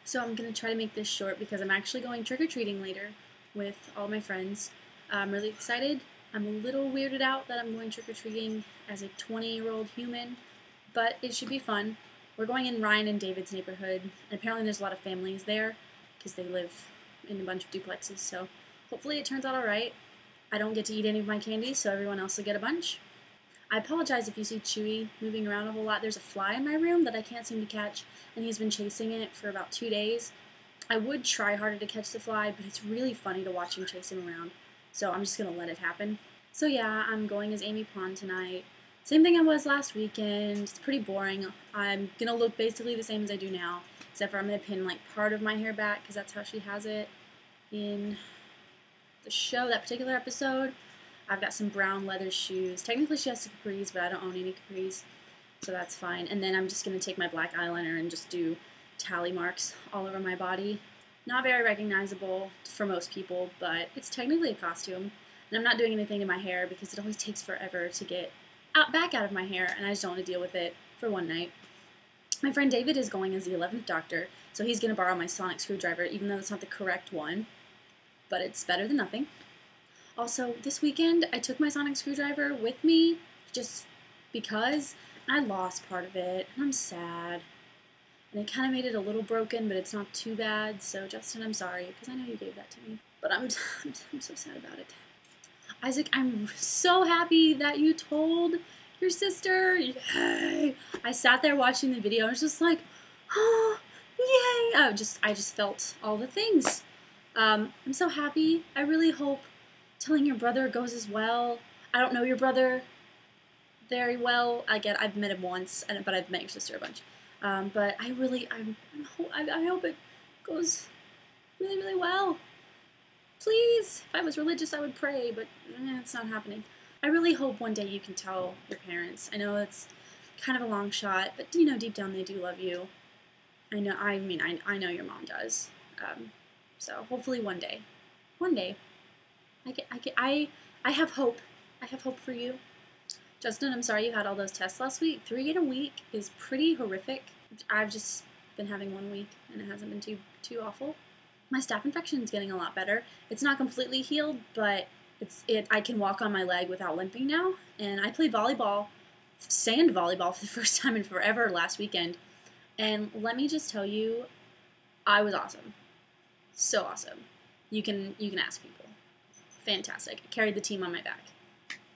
So I'm going to try to make this short because I'm actually going trick-or-treating later with all my friends. I'm really excited. I'm a little weirded out that I'm going trick-or-treating as a 20-year-old human, but it should be fun. We're going in Ryan and David's neighborhood, and apparently there's a lot of families there because they live in a bunch of duplexes, so hopefully it turns out alright. I don't get to eat any of my candy, so everyone else will get a bunch. I apologize if you see Chewy moving around a whole lot. There's a fly in my room that I can't seem to catch, and he's been chasing it for about 2 days. I would try harder to catch the fly, but it's really funny to watch him chase him around, so I'm just going to let it happen. So yeah, I'm going as Amy Pond tonight. Same thing I was last weekend. It's pretty boring. I'm going to look basically the same as I do now, except for I'm going to pin like part of my hair back because that's how she has it in the show, that particular episode. I've got some brown leather shoes. Technically she has capris, but I don't own any capris, so that's fine. And then I'm just going to take my black eyeliner and just do tally marks all over my body. Not very recognizable for most people, but it's technically a costume. And I'm not doing anything to my hair because it always takes forever to get back out of my hair, and I just don't want to deal with it for one night. My friend David is going as the 11th Doctor, so he's going to borrow my sonic screwdriver, even though it's not the correct one, but it's better than nothing. Also, this weekend, I took my sonic screwdriver with me just because I lost part of it, and I'm sad. And it kind of made it a little broken, but it's not too bad, so Justin, I'm sorry, because I know you gave that to me. But I'm so sad about it. Isaac, I'm so happy that you told your sister. Yay! I sat there watching the video, and I was just like, oh, yay! I just felt all the things. I'm so happy. I really hope telling your brother goes as well. I don't know your brother very well. I've met him once, but I've met your sister a bunch. But I hope it goes really, really well. Please, if I was religious, I would pray, but it's not happening. I really hope one day you can tell your parents. I know it's kind of a long shot, but you know, deep down they do love you. I know. I know your mom does. So hopefully one day. I have hope. I have hope for you. Justin, I'm sorry you had all those tests last week. 3 in a week is pretty horrific. I've just been having 1 week, and it hasn't been too awful. My staph infection is getting a lot better. It's not completely healed, but I can walk on my leg without limping now. And I played volleyball, sand volleyball, for the first time in forever last weekend. And let me just tell you, I was awesome. So awesome. You can ask people. Fantastic. I carried the team on my back.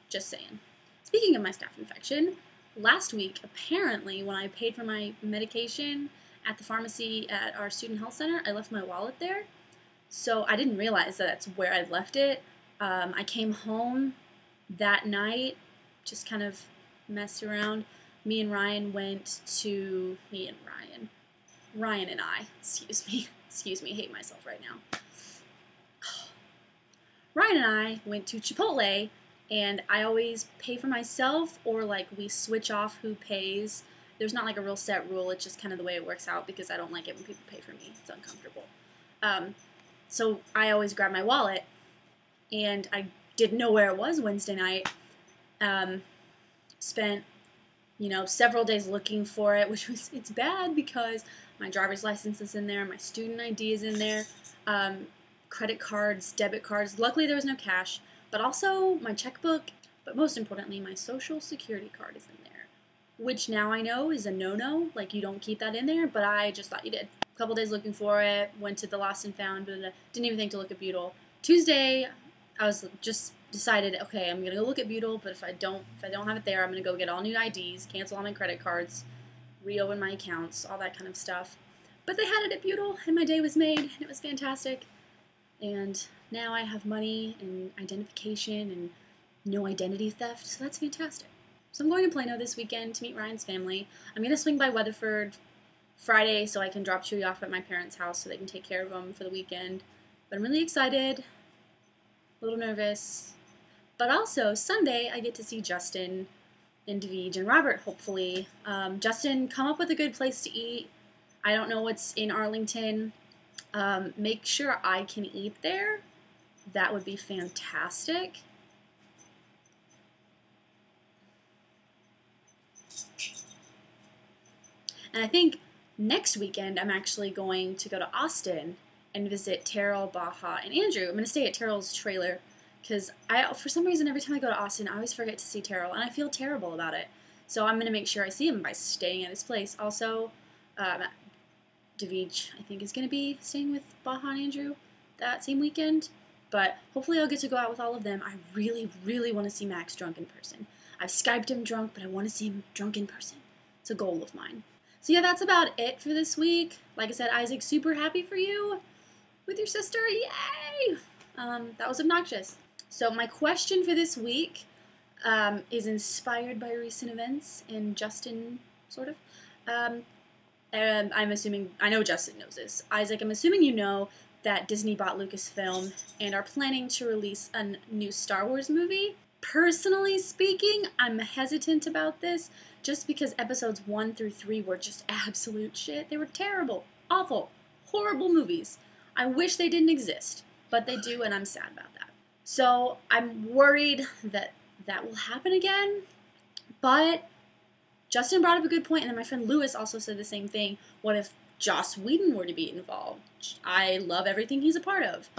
Just saying. Speaking of my staph infection, last week, apparently, when I paid for my medication at the pharmacy at our student health center, I left my wallet there. So I didn't realize that that's where I'd left it. I came home that night, just kind of messed around. Ryan and I, excuse me, hate myself right now. Ryan and I went to Chipotle, and I always pay for myself, or like we switch off who pays. There's not like a real set rule, it's just kind of the way it works out because I don't like it when people pay for me. It's uncomfortable. So I always grab my wallet, and I didn't know where it was Wednesday night. Spent, several days looking for it, it's bad because my driver's license is in there, my student ID is in there, credit cards, debit cards. Luckily there was no cash, but also my checkbook, but most importantly, my social security card is in there, which now I know is a no-no. Like, you don't keep that in there, but I just thought you did. A couple days looking for it, went to the Lost and Found, but didn't even think to look at Butyl. Tuesday, I was just decided, okay, I'm gonna go look at Butyl, but if I don't have it there, I'm gonna go get all new IDs, cancel all my credit cards, reopen my accounts, all that kind of stuff. But they had it at Butyl, and my day was made, and it was fantastic. And now I have money and identification and no identity theft, so that's fantastic. So I'm going to Plano this weekend to meet Ryan's family. I'm going to swing by Weatherford Friday so I can drop Chewy off at my parents' house so they can take care of him for the weekend. But I'm really excited, a little nervous. But also, Sunday, I get to see Justin and David and Robert, hopefully. Justin, come up with a good place to eat. I don't know what's in Arlington. Make sure I can eat there. That would be fantastic. And I think next weekend, I'm actually going to go to Austin and visit Terrell, Baja, and Andrew. I'm going to stay at Terrell's trailer because for some reason, every time I go to Austin, I always forget to see Terrell, and I feel terrible about it. So I'm going to make sure I see him by staying at his place. Also, David, I think, is going to be staying with Baja and Andrew that same weekend. But hopefully I'll get to go out with all of them. I really, really want to see Max drunk in person. I've Skyped him drunk, but I want to see him drunk in person. It's a goal of mine. So yeah, that's about it for this week. Like I said, Isaac, super happy for you with your sister. Yay! That was obnoxious. So my question for this week is inspired by recent events and Justin, sort of. And I'm assuming, I know Justin knows this. Isaac, I'm assuming you know that Disney bought Lucasfilm and are planning to release a new Star Wars movie. Personally speaking, I'm hesitant about this just because episodes 1 through 3 were just absolute shit. They were terrible, awful, horrible movies. I wish they didn't exist, but they do, and I'm sad about that. So I'm worried that that will happen again, but Justin brought up a good point, and then my friend Lewis also said the same thing. What if Joss Whedon were to be involved? I love everything he's a part of.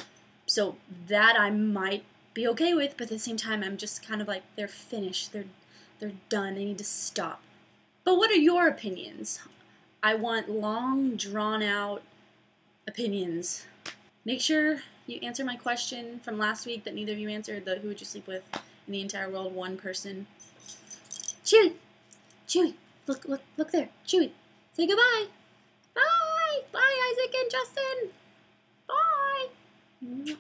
So that I might be okay with, but at the same time, I'm just kind of like, they're finished. They're done. They need to stop. But what are your opinions? I want long, drawn-out opinions. Make sure you answer my question from last week that neither of you answered, the who would you sleep with in the entire world, one person. Chewy! Chewy! Look there. Chewy! Say goodbye! Bye! Bye, Isaac and Justin! Bye!